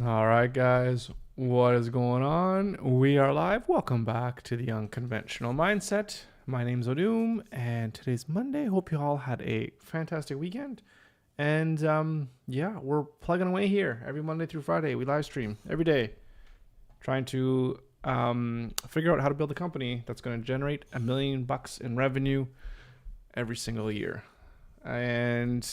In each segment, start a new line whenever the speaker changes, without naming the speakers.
All right, guys, what is going on? We are live. Welcome back to the Unconventional Mindset. My name's Odum, and today's Monday. Hope you all had a fantastic weekend. And yeah, we're plugging away here every Monday through Friday. We live stream every day, trying to figure out how to build a company that's going to generate $1 million in revenue every single year. And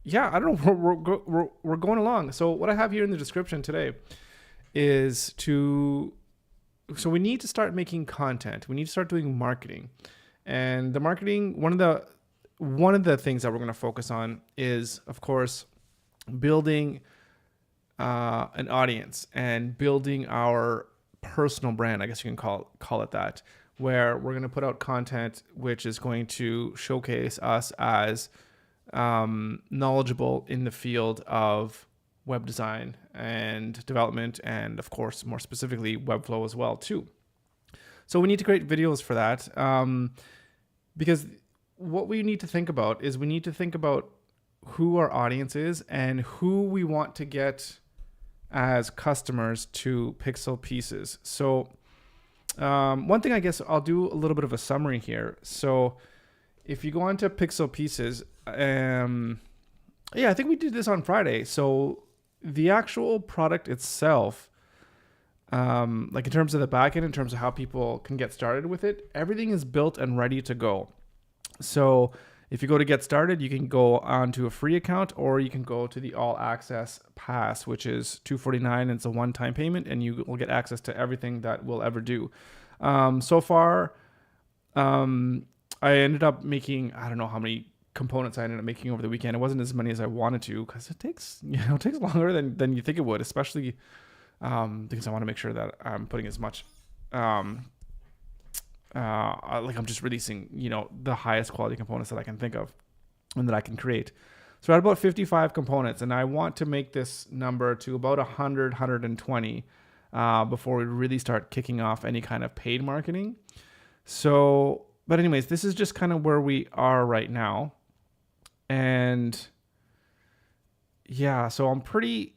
yeah, I don't know. We're going along. So what I have here in the description today is so we need to start making content. We need to start doing marketing, and the marketing one of the things that we're going to focus on is, of course, building an audience and building our personal brand. I guess you can call it that, where we're going to put out content which is going to showcase us as knowledgeable in the field of web design and development, and of course, more specifically, WEBFLOW as well too. So we need to create videos for that, because what we need to think about is we need to think about who our audience is and who we want to get as customers to Pixel Pieces. So one thing, I guess I'll do a little bit of a summary here. So if you go on to Pixel Pieces, I think we did this on Friday. So the actual product itself, like in terms of the backend, in terms of how people can get started with it, everything is built and ready to go. So if you go to get started, you can go onto a free account, or you can go to the all access pass, which is $249, and it's a one-time payment, and you will get access to everything that we'll ever do. So far, I ended up making, I don't know how many components I ended up making over the weekend. It wasn't as many as I wanted to, because it takes longer than you think it would, especially because I want to make sure that I'm putting as much like I'm just releasing, the highest quality components that I can think of and that I can create. So I had about 55 components, and I want to make this number to about 120 before we really start kicking off any kind of paid marketing. So, but anyways, this is just kind of where we are right now. And yeah, so I'm pretty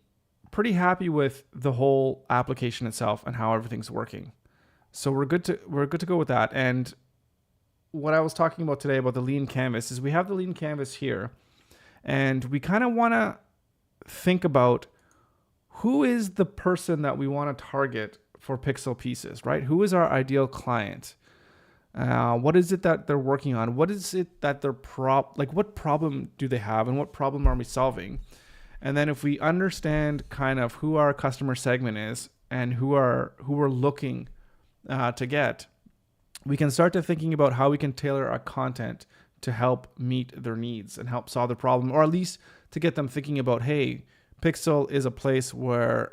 happy with the whole application itself and how everything's working. So we're good to go with that. And what I was talking about today about the lean canvas is we have the lean canvas here, and we kind of want to think about who is the person that we want to target for Pixel Pieces, right? Who is our ideal client? What is it that they're working on? What is it that they're what problem do they have, and what problem are we solving? And then if we understand kind of who our customer segment is and who we're looking to get, we can start to thinking about how we can tailor our content to help meet their needs and help solve the problem, or at least to get them thinking about, hey, Pixel is a place where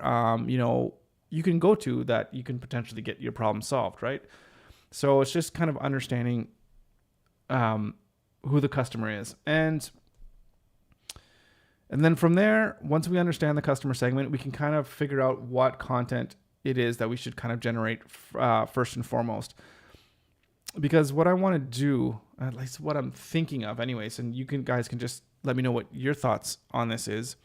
you can go to that you can potentially get your problem solved, right? So it's just kind of understanding who the customer is. And then from there, once we understand the customer segment, we can kind of figure out what content it is that we should kind of generate first and foremost. Because what I want to do, at least what I'm thinking of anyways, and guys can just let me know what your thoughts on this is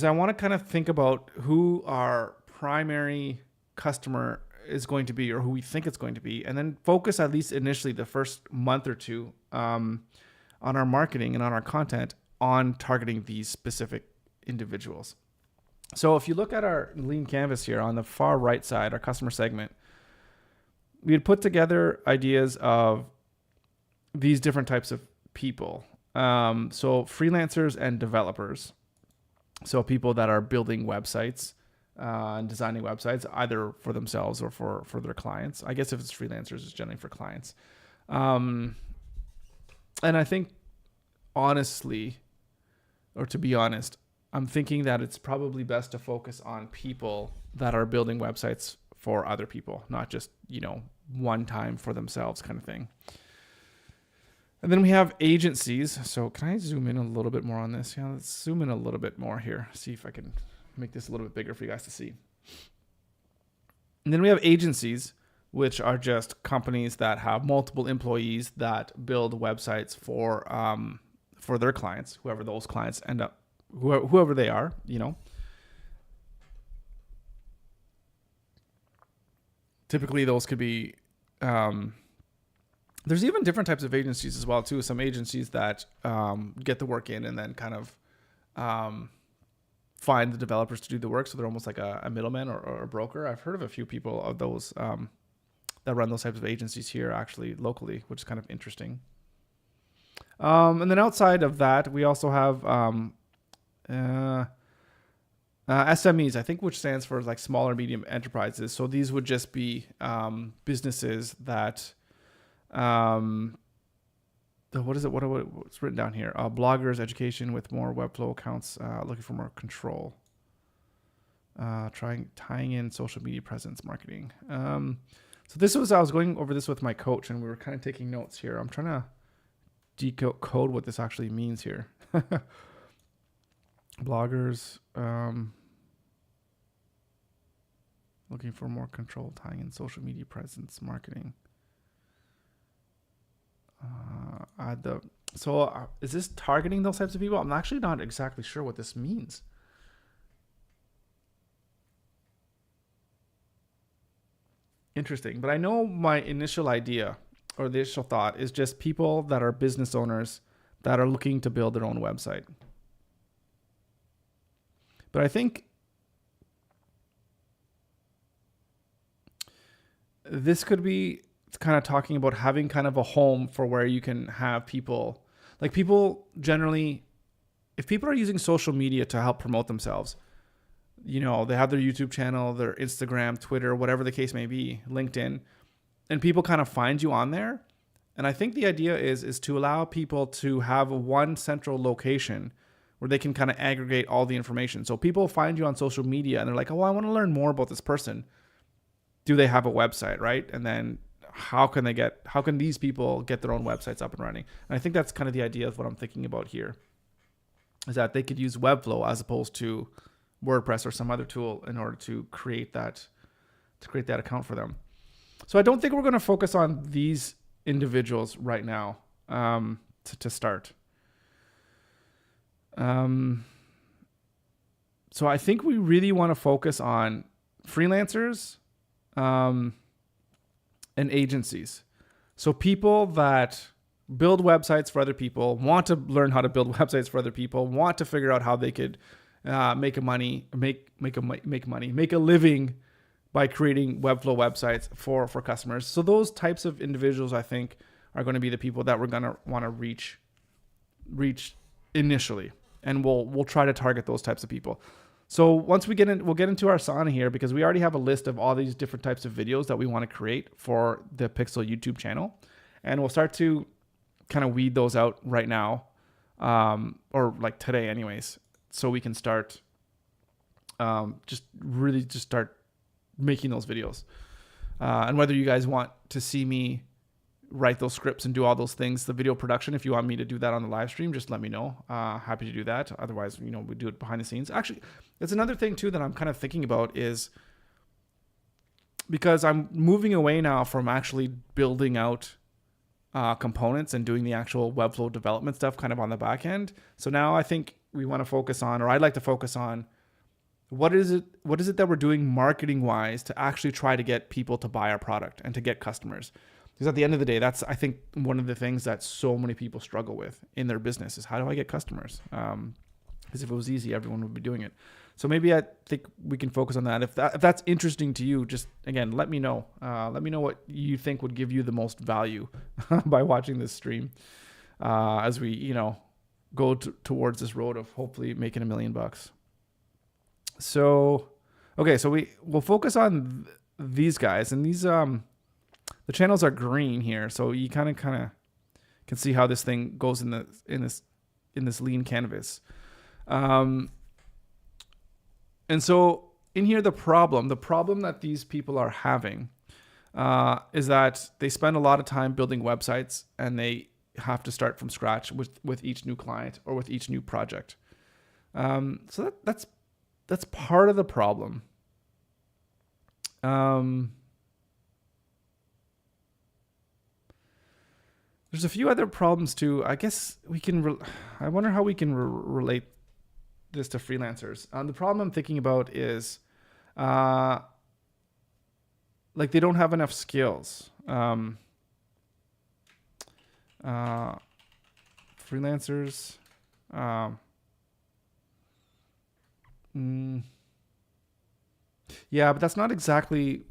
I want to kind of think about who our primary customer is going to be, or who we think it's going to be, and then focus at least initially the first month or two on our marketing and on our content on targeting these specific individuals. So if you look at our lean canvas here on the far right side, our customer segment, we had put together ideas of these different types of people. So freelancers and developers. So people that are building websites and designing websites, either for themselves or for their clients. I guess if it's freelancers, it's generally for clients. And I think, honestly, or to be honest, I'm thinking that it's probably best to focus on people that are building websites for other people, not just, one time for themselves kind of thing. And then we have agencies. So can I zoom in a little bit more on this? Yeah, let's zoom in a little bit more here. See if I can make this a little bit bigger for you guys to see. And then we have agencies, which are just companies that have multiple employees that build websites for their clients, whoever those clients end up, whoever they are, typically those could be, there's even different types of agencies as well too. Some agencies that get the work in and then kind of find the developers to do the work. So they're almost like a middleman or a broker. I've heard of a few people of those that run those types of agencies here actually locally, which is kind of interesting. And then outside of that, we also have SMEs, I think, which stands for like small or medium enterprises. So these would just be businesses that, what is it? What's written down here? Bloggers, education with more Webflow accounts, looking for more control. Tying in social media presence marketing. So this was, I was going over this with my coach and we were kind of taking notes here. I'm trying to decode what this actually means here. Bloggers, looking for more control, tying in social media presence marketing. Is this targeting those types of people? I'm actually not exactly sure what this means. Interesting, but I know my initial idea or the initial thought is just people that are business owners that are looking to build their own website. But I think this could be kind of talking about having kind of a home for where you can have people, like people generally, if people are using social media to help promote themselves, you know, they have their YouTube channel, their Instagram, Twitter, whatever the case may be, LinkedIn, and people kind of find you on there. And I think the idea is to allow people to have one central location where they can kind of aggregate all the information. So people find you on social media and they're like, oh, I want to learn more about this person. Do they have a website, right? And then how can these people get their own websites up and running? And I think that's kind of the idea of what I'm thinking about here, is that they could use Webflow as opposed to WordPress or some other tool in order to create that account for them. So I don't think we're going to focus on these individuals right now to start. So I think we really want to focus on freelancers and agencies. So people that build websites for other people, want to learn how to build websites for other people, want to figure out how they could make a living by creating Webflow websites for customers. So those types of individuals, I think, are going to be the people that we're going to want to reach initially, and we'll try to target those types of people. So once we we'll get into our sauna here, because we already have a list of all these different types of videos that we want to create for the Pixel YouTube channel, and we'll start to kind of weed those out right now, or like today, anyways. So we can start just start making those videos. And whether you guys want to see me write those scripts and do all those things, the video production, if you want me to do that on the live stream, just let me know. Happy to do that. Otherwise, we do it behind the scenes. Actually, it's another thing too that I'm kind of thinking about, is because I'm moving away now from actually building out components and doing the actual Webflow development stuff kind of on the back end. So now I think we want to focus on, or I'd like to focus on, what is it that we're doing marketing wise to actually try to get people to buy our product and to get customers. Because at the end of the day, that's, I think, one of the things that so many people struggle with in their business is, how do I get customers? Because if it was easy, everyone would be doing it. So maybe I think we can focus on that. If that's interesting to you, just, again, let me know. Let me know what you think would give you the most value by watching this stream as we, go towards this road of hopefully making $1 million. So, okay, so we'll focus on these guys, and these the channels are green here, so you kind of can see how this thing goes in this lean canvas. And so in here, the problem that these people are having is that they spend a lot of time building websites, and they have to start from scratch with each new client or with each new project. So that's part of the problem. There's a few other problems too. I guess we can. I wonder how we can relate this to freelancers. The problem I'm thinking about is, like they don't have enough skills. Freelancers. Yeah, but that's not exactly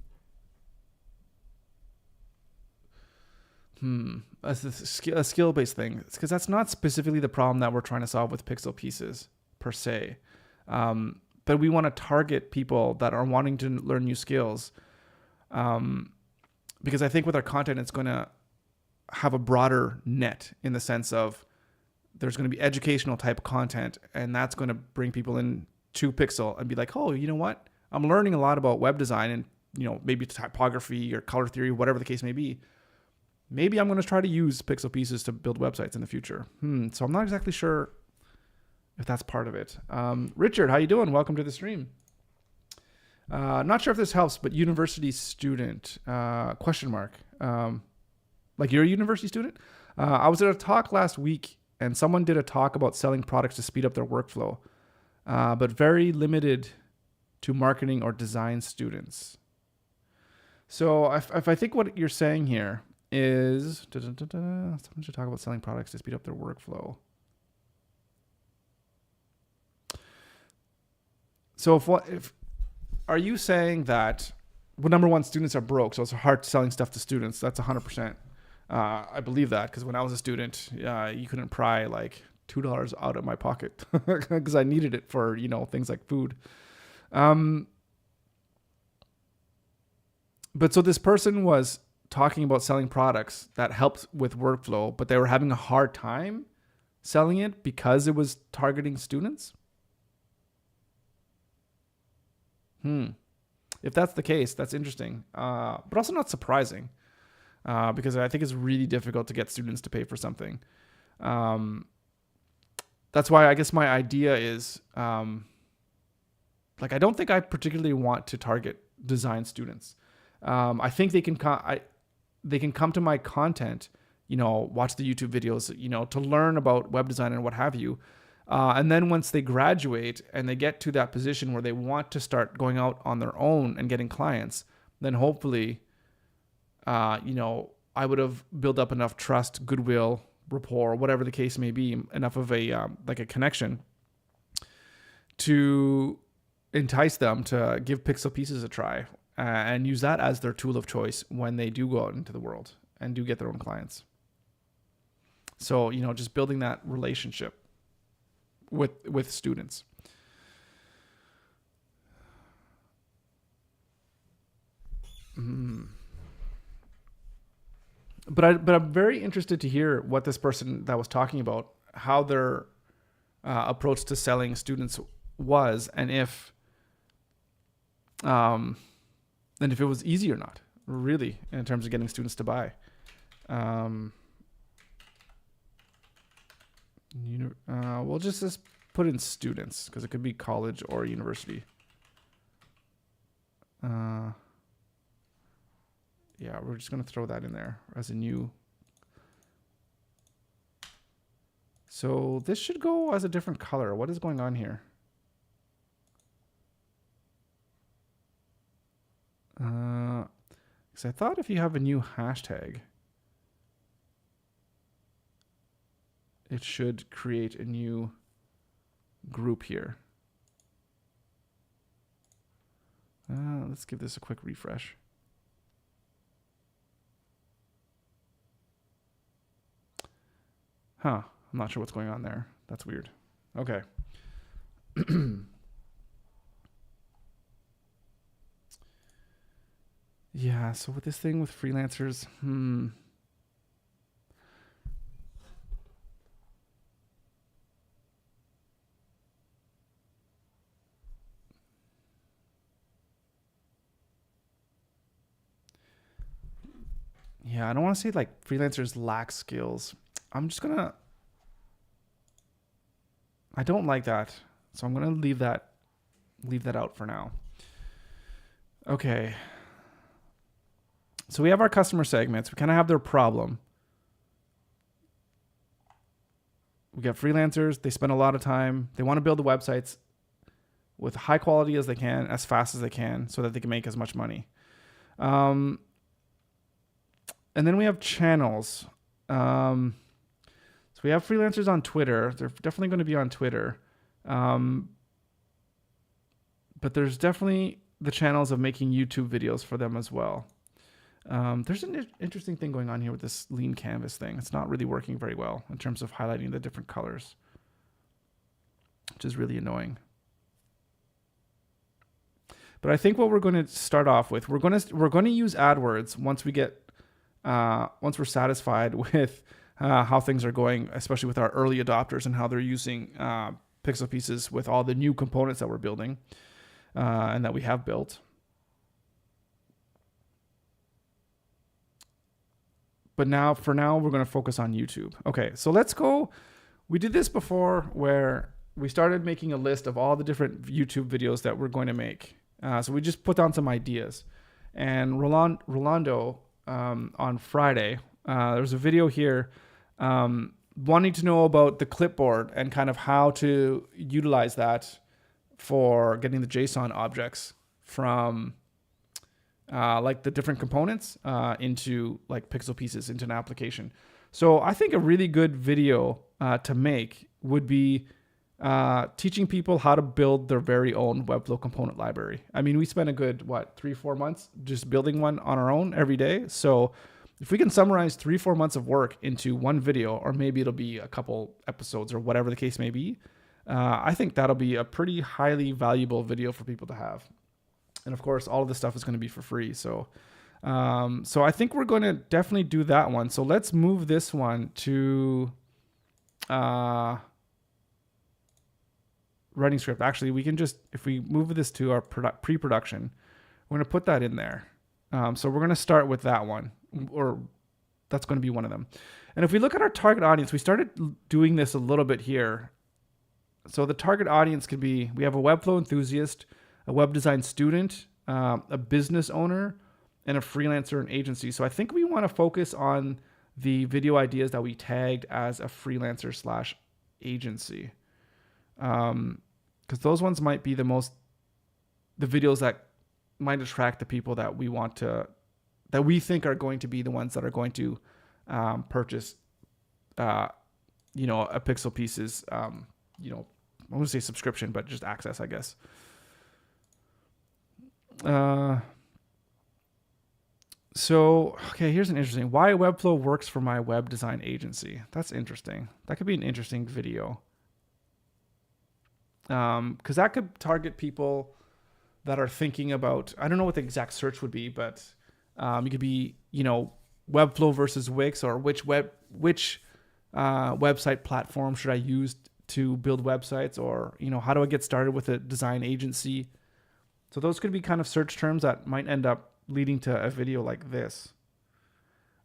a skill-based thing. Because that's not specifically the problem that we're trying to solve with pixel pieces per se. But we want to target people that are wanting to learn new skills. Because I think with our content, it's going to have a broader net in the sense of there's going to be educational type content, and that's going to bring people in to Pixel and be like, oh, you know what? I'm learning a lot about web design and, maybe typography or color theory, whatever the case may be. Maybe I'm going to try to use pixel pieces to build websites in the future. So I'm not exactly sure if that's part of it. Richard, how you doing? Welcome to the stream. Not sure if this helps, but university student, question mark. Like you're a university student? I was at a talk last week and someone did a talk about selling products to speed up their workflow, but very limited to marketing or design students. So if I think what you're saying here is, someone should talk about selling products to speed up their workflow. So if are you saying that, well, number one, students are broke, so it's hard selling stuff to students? That's 100%. I believe that because when I was a student, you couldn't pry like $2 out of my pocket because I needed it for, things like food. But so this person was talking about selling products that helped with workflow, but they were having a hard time selling it because it was targeting students. If that's the case, that's interesting, but also not surprising, because I think it's really difficult to get students to pay for something. That's why I guess my idea is, I don't think I particularly want to target design students. I think they can come to my content, watch the YouTube videos, to learn about web design and what have you. And then once they graduate and they get to that position where they want to start going out on their own and getting clients, then hopefully, I would have built up enough trust, goodwill, rapport, whatever the case may be, enough of a connection to entice them to give pixel pieces a try, and use that as their tool of choice when they do go out into the world and do get their own clients. So, just building that relationship with students. But I'm very interested to hear what this person that was talking about, how their approach to selling students was, and if it was easy or not, really, in terms of getting students to buy. We'll just put in students because it could be college or university. Yeah, we're just going to throw that in there as a new. So this should go as a different color. What is going on here? Because I thought if you have a new hashtag, it should create a new group here. Let's give this a quick refresh. I'm not sure what's going on there. That's weird. Okay. Yeah, so with this thing with freelancers, yeah, I don't want to say like freelancers lack skills. I'm just going to, I don't like that. So I'm going to leave that out for now. Okay. So we have our customer segments. We kind of have their problem. We got freelancers. They spend a lot of time. They want to build the websites with high quality as they can, as fast as they can, so that they can make as much money. And then we have channels. So we have freelancers on Twitter. They're definitely going to be on Twitter. But there's definitely the channels of making YouTube videos for them as well. There's an interesting thing going on here with this lean canvas thing. It's not really working very well in terms of highlighting the different colors, which is really annoying. But I think what we're going to start off with, we're going to use AdWords once we're satisfied with how things are going, especially with our early adopters and how they're using pixel pieces with all the new components that we're building and that we have built. But for now, we're going to focus on YouTube. Okay, so let's go. We did this before where we started making a list of all the different YouTube videos that we're going to make. So we just put down some ideas. And Rolando on Friday, there was a video here wanting to know about the clipboard and kind of how to utilize that for getting the JSON objects from like the different components into like pixel pieces into an application. So I think a really good video to make would be teaching people how to build their very own Webflow component library. I mean, we spent a good, 3-4 months just building one on our own every day. So if we can summarize 3-4 months of work into one video, or maybe it'll be a couple episodes or whatever the case may be, I think that'll be a pretty highly valuable video for people to have. And of course, all of this stuff is going to be for free. So I think we're going to definitely do that one. So let's move this one to writing script. Actually, we can just, if we move this to our pre-production, we're going to put that in there. So we're going to start with that one, or that's going to be one of them. And if we look at our target audience, we started doing this a little bit here. So the target audience could be, we have a Webflow enthusiast, a web design student, a business owner, and a freelancer and agency. So I think we want to focus on the video ideas that we tagged as a freelancer / agency. Because those ones might be the videos that might attract the people that we want to, that we think are going to be the ones that are going to purchase, a Pixel Pieces, I wouldn't say subscription, but just access, I guess. So, okay, here's an interesting, why Webflow works for my web design agency. That's interesting. That could be an interesting video. Because that could target people that are thinking about, I don't know what the exact search would be, but it could be, Webflow versus Wix, or which website platform should I use to build websites, or, how do I get started with a design agency? So those could be kind of search terms that might end up leading to a video like this.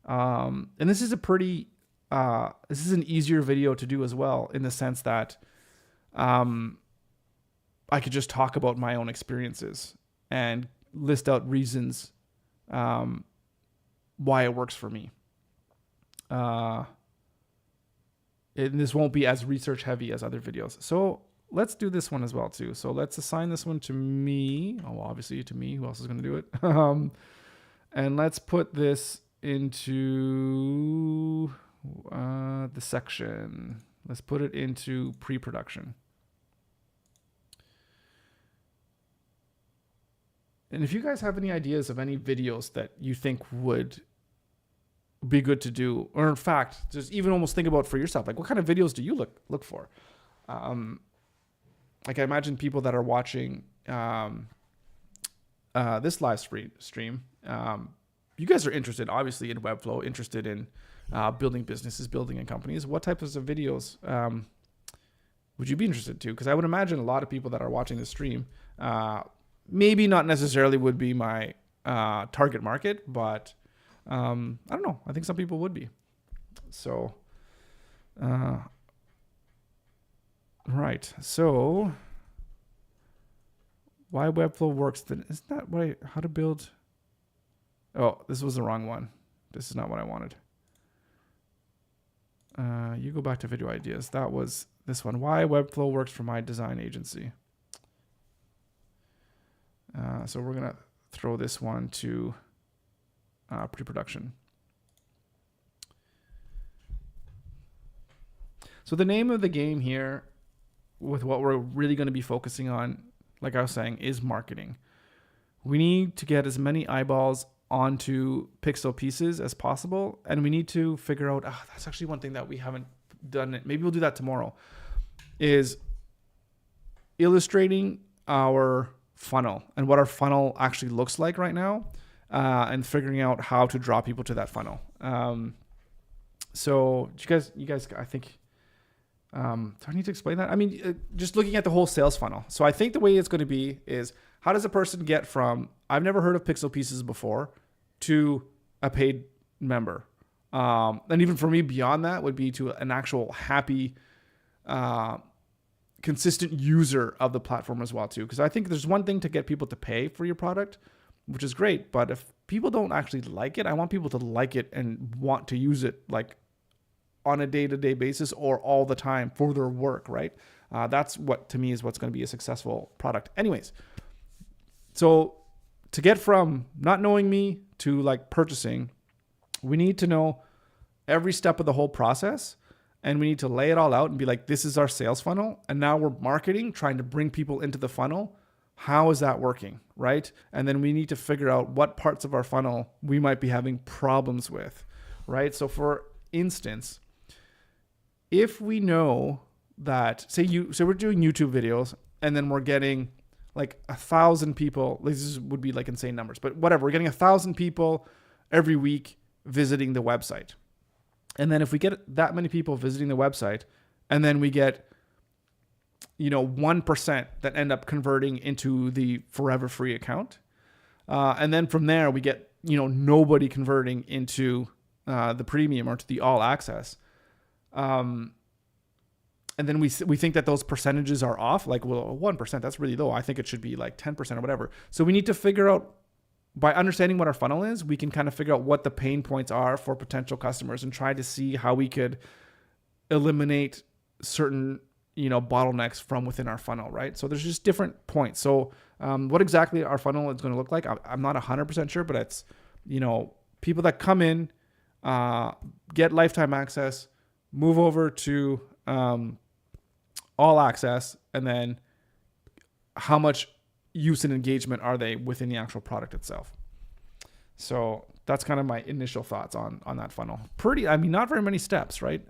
And this is this is an easier video to do as well, in the sense that I could just talk about my own experiences and list out reasons why it works for me. And this won't be as research heavy as other videos. So let's do this one as well too. So let's assign this one to me. Oh, well, obviously to me. Who else is going to do it? And let's put this into the section. Let's put it into pre-production. And if you guys have any ideas of any videos that you think would be good to do, or in fact, just even almost think about for yourself, like what kind of videos do you look for? Like I imagine people that are watching this live stream, you guys are interested, obviously, in Webflow, interested in building businesses, building in companies. What types of videos would you be interested to? Because I would imagine a lot of people that are watching this stream, maybe not necessarily would be my target market, but I don't know. I think some people would be. So, right. So, why Webflow works? Then isn't that how to build? Oh, this was the wrong one. This is not what I wanted. You go back to video ideas. That was this one. Why Webflow works for my design agency. So we're going to throw this one to pre-production. So the name of the game here with what we're really going to be focusing on, like I was saying, is marketing. We need to get as many eyeballs onto pixel pieces as possible. And we need to figure out, that's actually one thing that we haven't done. Maybe we'll do that tomorrow, is illustrating our funnel and what our funnel actually looks like right now, and figuring out how to draw people to that funnel. So you guys, I think, do I need to explain that? I mean, just looking at the whole sales funnel. So I think the way it's going to be is, how does a person get from, I've never heard of pixel pieces before, to a paid member? And even for me, beyond that would be to an actual happy, consistent user of the platform as well too. Because I think there's one thing to get people to pay for your product, which is great. But if people don't actually like it, I want people to like it and want to use it like on a day-to-day basis or all the time for their work, right? That's what, to me, is what's going to be a successful product. Anyways, so to get from not knowing me to like purchasing, we need to know every step of the whole process, and we need to lay it all out and be like, this is our sales funnel. And now we're marketing, trying to bring people into the funnel. How is that working, right? And then we need to figure out what parts of our funnel we might be having problems with, right? So for instance, if we know that, say we're doing YouTube videos and then we're getting like 1,000 people, this would be like insane numbers, but whatever, we're getting 1,000 people every week visiting the website. And then if we get that many people visiting the website, and then we get, 1% that end up converting into the forever free account. And then from there we get, nobody converting into the premium or to the all access. And then we think that those percentages are off. Like, well, 1%, that's really low. I think it should be like 10% or whatever. So we need to figure out, by understanding what our funnel is, we can kind of figure out what the pain points are for potential customers and try to see how we could eliminate certain, bottlenecks from within our funnel, right? So there's just different points. So what exactly our funnel is going to look like, I'm not 100% sure, but it's, people that come in, get lifetime access, move over to all access, and then how much use and engagement are they within the actual product itself. So that's kind of my initial thoughts on that funnel. Not very many steps, right?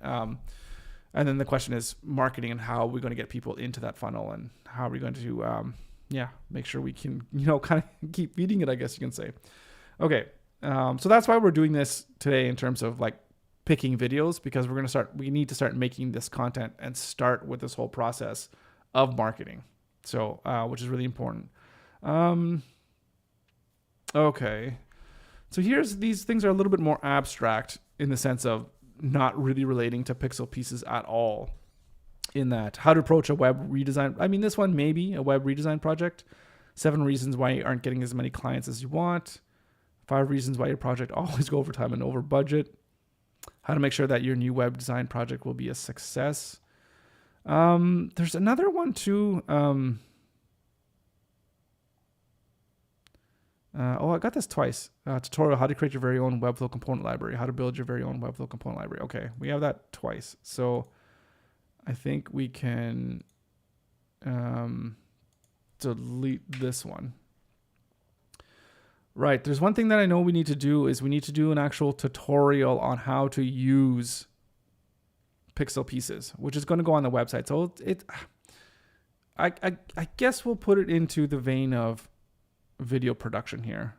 And then the question is marketing, and how are we going to get people into that funnel, and how are we going to, make sure we can, kind of keep feeding it, I guess you can say. Okay. So that's why we're doing this today in terms of like picking videos, because we need to start making this content and start with this whole process of marketing. So, which is really important. Okay. So these things are a little bit more abstract in the sense of not really relating to pixel pieces at all, in that how to approach a web redesign. I mean, this one may be a web redesign project. 7 reasons why you aren't getting as many clients as you want. 5 reasons why your project always go over time and over budget. How to make sure that your new web design project will be a success. There's another one too. I got this twice. Tutorial, how to create your very own WebFlow component library. How to build your very own WebFlow component library. Okay, we have that twice. So I think we can delete this one. Right, there's one thing that I know we need to do is we need to do an actual tutorial on how to use pixel pieces, which is going to go on the website. So I guess we'll put it into the vein of video production here.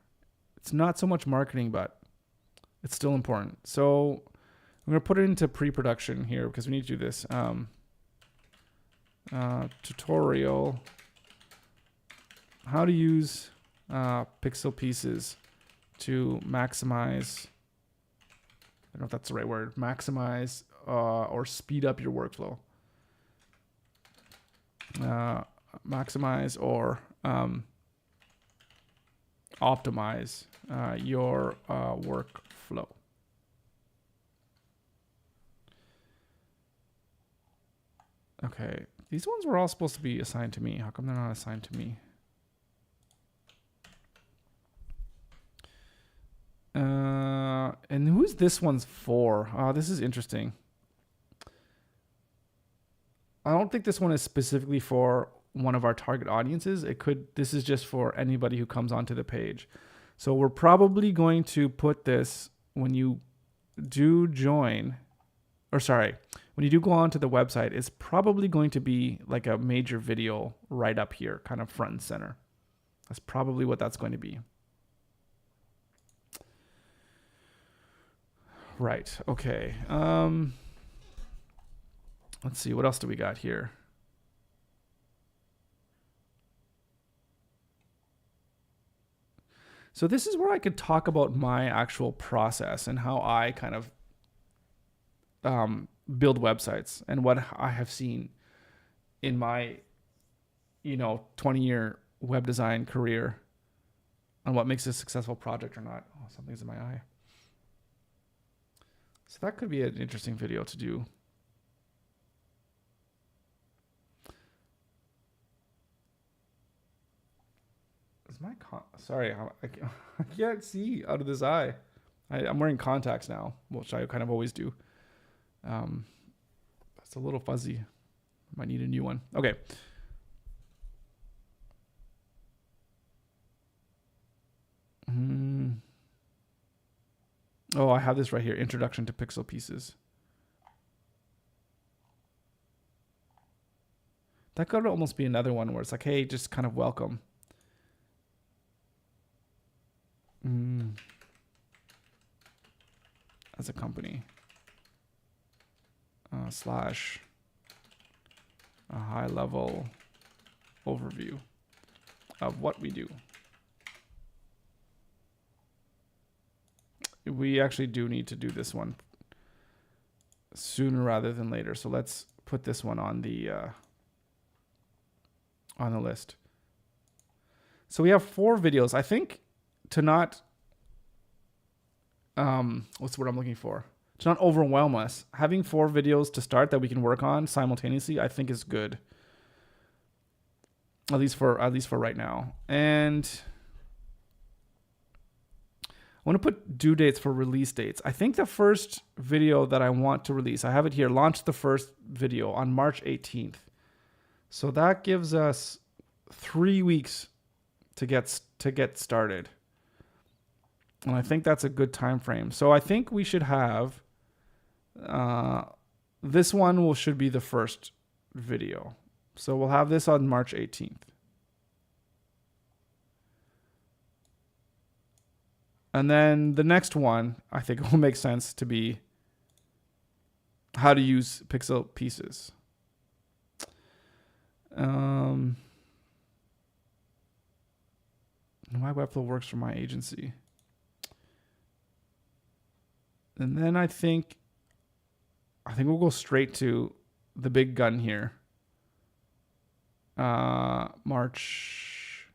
It's not so much marketing, but it's still important. So I'm going to put it into pre-production here because we need to do this. Tutorial, how to use pixel pieces to maximize, I don't know if that's the right word, maximize or speed up your workflow. Maximize or optimize your workflow. Okay, these ones were all supposed to be assigned to me. How come they're not assigned to me? And who's this one's for? Oh, this is interesting. I don't think this one is specifically for one of our target audiences. This is just for anybody who comes onto the page. So we're probably going to put this when you do join, when you do go onto the website, it's probably going to be like a major video right up here, kind of front and center. That's probably what that's going to be. Right. Okay. Let's see. What else do we got here? So this is where I could talk about my actual process and how I kind of build websites and what I have seen in my, 20-year web design career on what makes a successful project or not. Oh, something's in my eye. So that could be an interesting video to do. Is my sorry, I can't see out of this eye. I'm wearing contacts now, which I kind of always do. That's a little fuzzy. Might need a new one. Okay. Oh, I have this right here. Introduction to Pixel Pieces. That could almost be another one where it's like, hey, just kind of welcome. As a company. Slash a high level overview of what we do. We actually do need to do this one sooner rather than later. So let's put this one on the list. So we have 4 videos. I think to not, what's the word I'm looking for? To not overwhelm us, having 4 videos to start that we can work on simultaneously, I think is good. At least for right now. And I want to put due dates for release dates. I think the first video that I want to release, I have it here, launch the first video on March 18th. So that gives us 3 weeks to get started. And I think that's a good time frame. So I think we should have this one should be the first video. So we'll have this on March 18th. And then the next one, I think will make sense to be how to use pixel pieces. My Webflow works for my agency. And then I think we'll go straight to the big gun here. March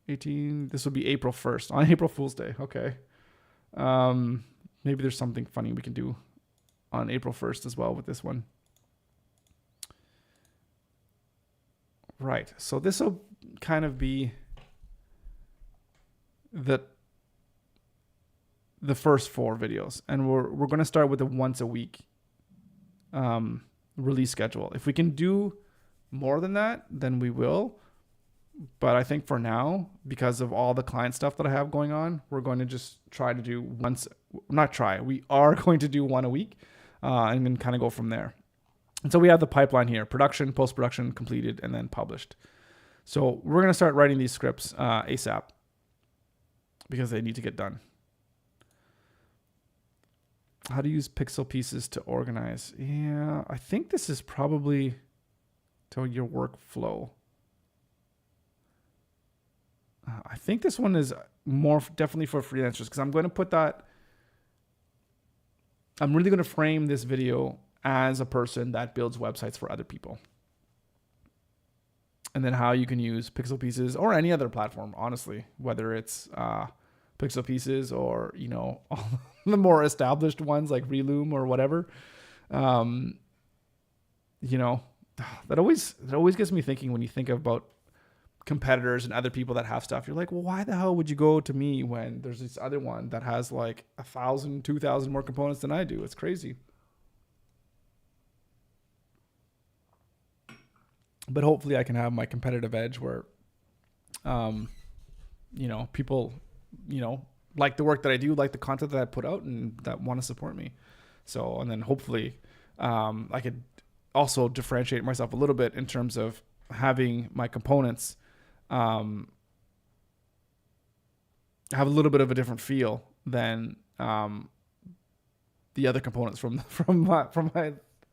18. This will be April 1st on April Fool's Day. Okay. Maybe there's something funny we can do on April 1st as well with this one. Right. So this will kind of be the first 4 videos, and we're going to start with a once a week release schedule. If we can do more than that, then we will. But I think for now, because of all the client stuff that I have going on, we're going to just try to do we are going to do 1 a week, and then kind of go from there. And so we have the pipeline here: production, post-production, completed, and then published. So we're going to start writing these scripts ASAP because they need to get done. How to use pixel pieces to organize. Yeah, I think this is probably to your workflow. I think this one is more definitely for freelancers, because I'm going to put that. I'm really going to frame this video as a person that builds websites for other people. And then how you can use pixel pieces or any other platform, honestly, whether it's pixel pieces or, all the more established ones like Reloom or whatever. That always gets me thinking when you think about competitors and other people that have stuff. You're like, well, why the hell would you go to me when there's this other one that has like 1,000, 2,000 more components than I do? It's crazy. But hopefully I can have my competitive edge where, people, like the work that I do, like the content that I put out, and that want to support me. So, and then hopefully I could also differentiate myself a little bit in terms of having my components have a little bit of a different feel than the other components from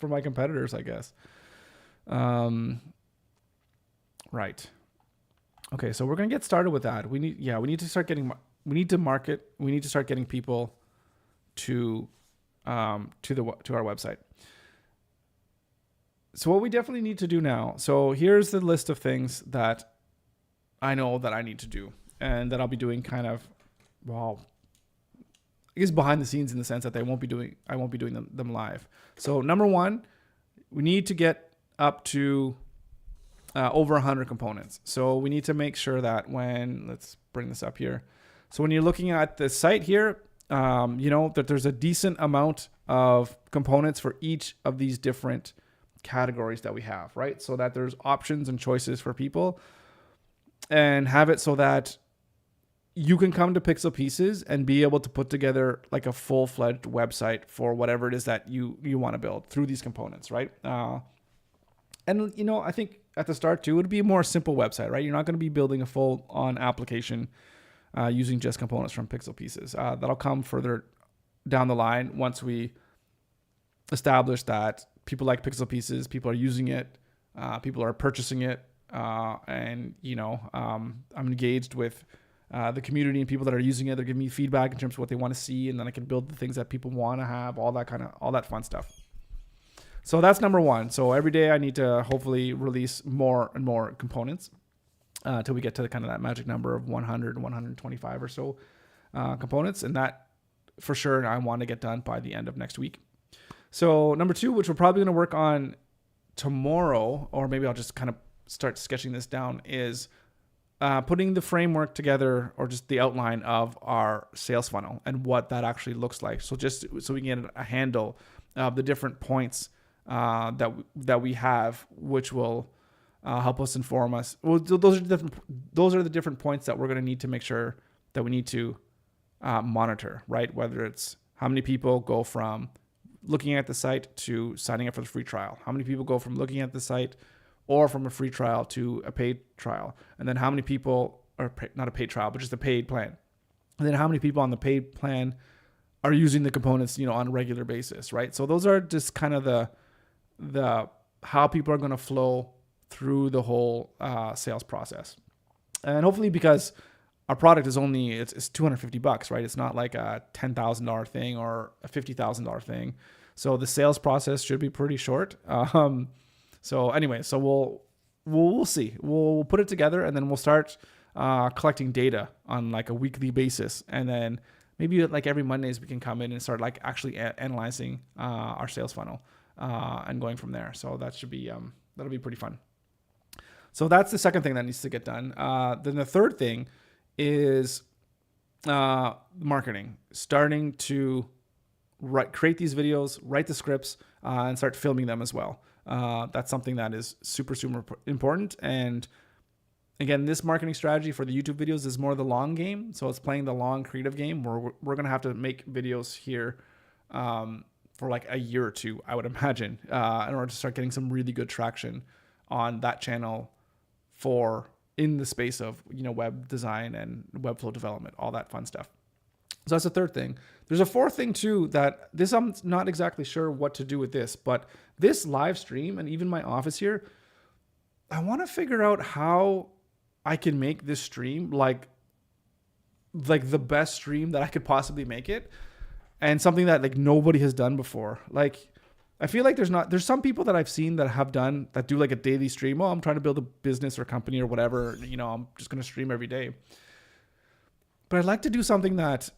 my competitors, I guess. Right. Okay, so we're gonna get started with that. We need to start market. We need to start getting people to our website. So what we definitely need to do now. So here's the list of things that I know that I need to do, and that I'll be doing kind of, well, I guess behind the scenes, in the sense that I won't be doing them live. So number one, we need to get up to over 100 components. So we need to make sure that let's bring this up here. So when you're looking at the site here, that there's a decent amount of components for each of these different categories that we have, right? So that there's options and choices for people, and have it so that you can come to Pixel Pieces and be able to put together like a full-fledged website for whatever it is that you want to build through these components, right? And I think at the start too, it would be a more simple website, right? You're not going to be building a full-on application using just components from Pixel Pieces. That'll come further down the line once we establish that people like Pixel Pieces, people are using it, people are purchasing it, and I'm engaged with the community and people that are using it. They're giving me feedback in terms of what they want to see, and then I can build the things that people want to have, all that fun stuff. So that's number one. So every day I need to hopefully release more and more components until we get to that magic number of 100, 125 or so components. And that for sure I want to get done by the end of next week. So number two, which we're probably going to work on tomorrow, or maybe I'll just kind of start sketching this down, is putting the framework together, or just the outline of our sales funnel and what that actually looks like. So just so we can get a handle of the different points that we have, which will help us inform us. Well, those are the different points that we're going to need to make sure that we need to monitor, right? Whether it's how many people go from looking at the site to signing up for the free trial, how many people go from looking at the site or from a free trial to a paid trial, and then how many people, or not a paid trial, but just a paid plan, and then how many people on the paid plan are using the components, on a regular basis, right? So those are just kind of the how people are going to flow through the whole sales process. And hopefully, because our product is only, it's $250, right? It's not like a $10,000 thing or a $50,000 thing. So the sales process should be pretty short. So anyway, so we'll see. We'll put it together, and then we'll start collecting data on like a weekly basis, and then maybe like every Mondays we can come in and start like actually analyzing our sales funnel and going from there. So that should be that'll be pretty fun. So that's the second thing that needs to get done. Then the third thing is marketing. Starting to create these videos, write the scripts, and start filming them as well. That's something that is super, super important. And again, this marketing strategy for the YouTube videos is more the long game. So it's playing the long creative game where we're going to have to make videos here for like a year or two, I would imagine, in order to start getting some really good traction on that channel in the space of, web design and WebFlow development, all that fun stuff. So that's the third thing. There's a fourth thing too, that this, I'm not exactly sure what to do with this, but this live stream and even my office here, I want to figure out how I can make this stream like the best stream that I could possibly make it, and something that like nobody has done before. Like, I feel like there's some people that I've seen that do like a daily stream. Oh, I'm trying to build a business or company or whatever. I'm just going to stream every day. But I'd like to do something that,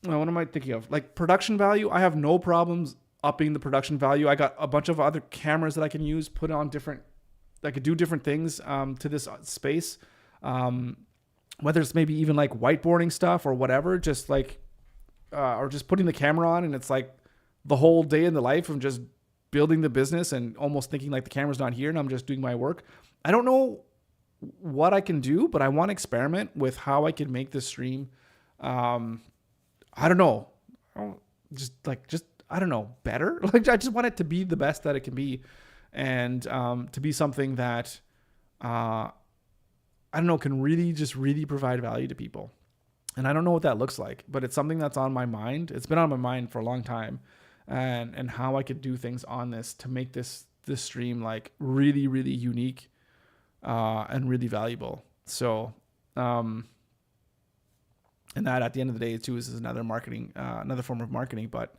what am I thinking of? Like production value. I have no problems upping the production value. I got a bunch of other cameras that I can use, put on different do different things to this space. Whether it's maybe even like whiteboarding stuff or whatever, just like, or just putting the camera on and it's like the whole day in the life of just building the business and almost thinking like the camera's not here and I'm just doing my work. I don't know what I can do, but I want to experiment with how I can make this stream. I don't know. I don't know, better. Like, I just want it to be the best that it can be. And, to be something that, I don't know, can really provide value to people. And I don't know what that looks like, but it's something that's on my mind. It's been on my mind for a long time, and how I could do things on this to make this stream like really unique, and really valuable. So, and that at the end of the day too is another another form of marketing. But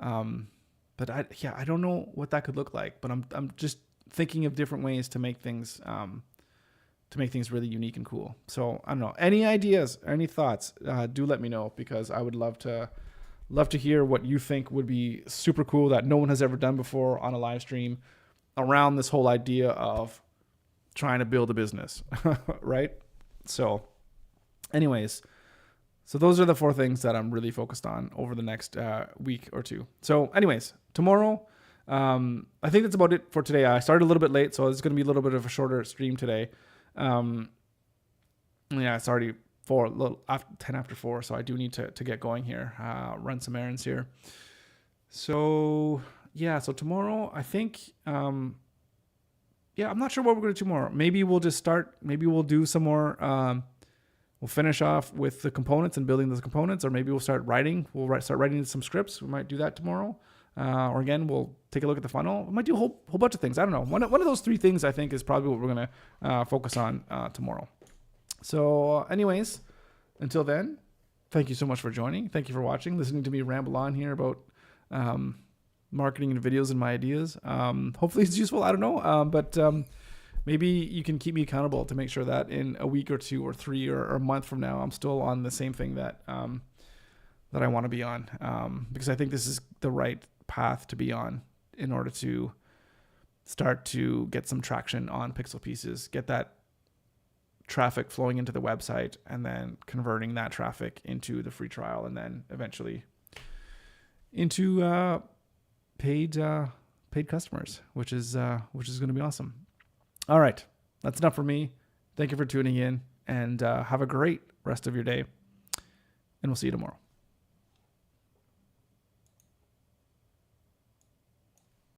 I don't know what that could look like, but I'm just thinking of different ways to make things, really unique and cool. So I don't know, any ideas, any thoughts, do let me know, because I would love to hear what you think would be super cool that no one has ever done before on a live stream around this whole idea of trying to build a business, right? So anyways, so those are the 4 things that I'm really focused on over the next week or 2. So anyways, tomorrow, I think that's about it for today. I started a little bit late, so it's going to be a little bit of a shorter stream today. It's already 10 after 4, so I do need to get going here, run some errands here. So so tomorrow, I think, I'm not sure what we're going to do tomorrow. Maybe we'll do some more, we'll finish off with the components and building those components, or maybe we'll start writing. Start writing some scripts. We might do that tomorrow. Or again, we'll take a look at the funnel. We might do a whole bunch of things. I don't know. One of those 3 things I think is probably what we're going to focus on tomorrow. So anyways, until then, thank you so much for joining. Thank you for watching, listening to me ramble on here about marketing and videos and my ideas. Hopefully it's useful. I don't know. But maybe you can keep me accountable to make sure that in a week or 2 or 3 or a month from now, I'm still on the same thing that I want to be on. Because I think this is the right path to be on in order to start to get some traction on Pixel Pieces, get that traffic flowing into the website, and then converting that traffic into the free trial, and then eventually into paid customers, which is going to be awesome. All right, that's enough for me. Thank you for tuning in, and have a great rest of your day, and we'll see you tomorrow.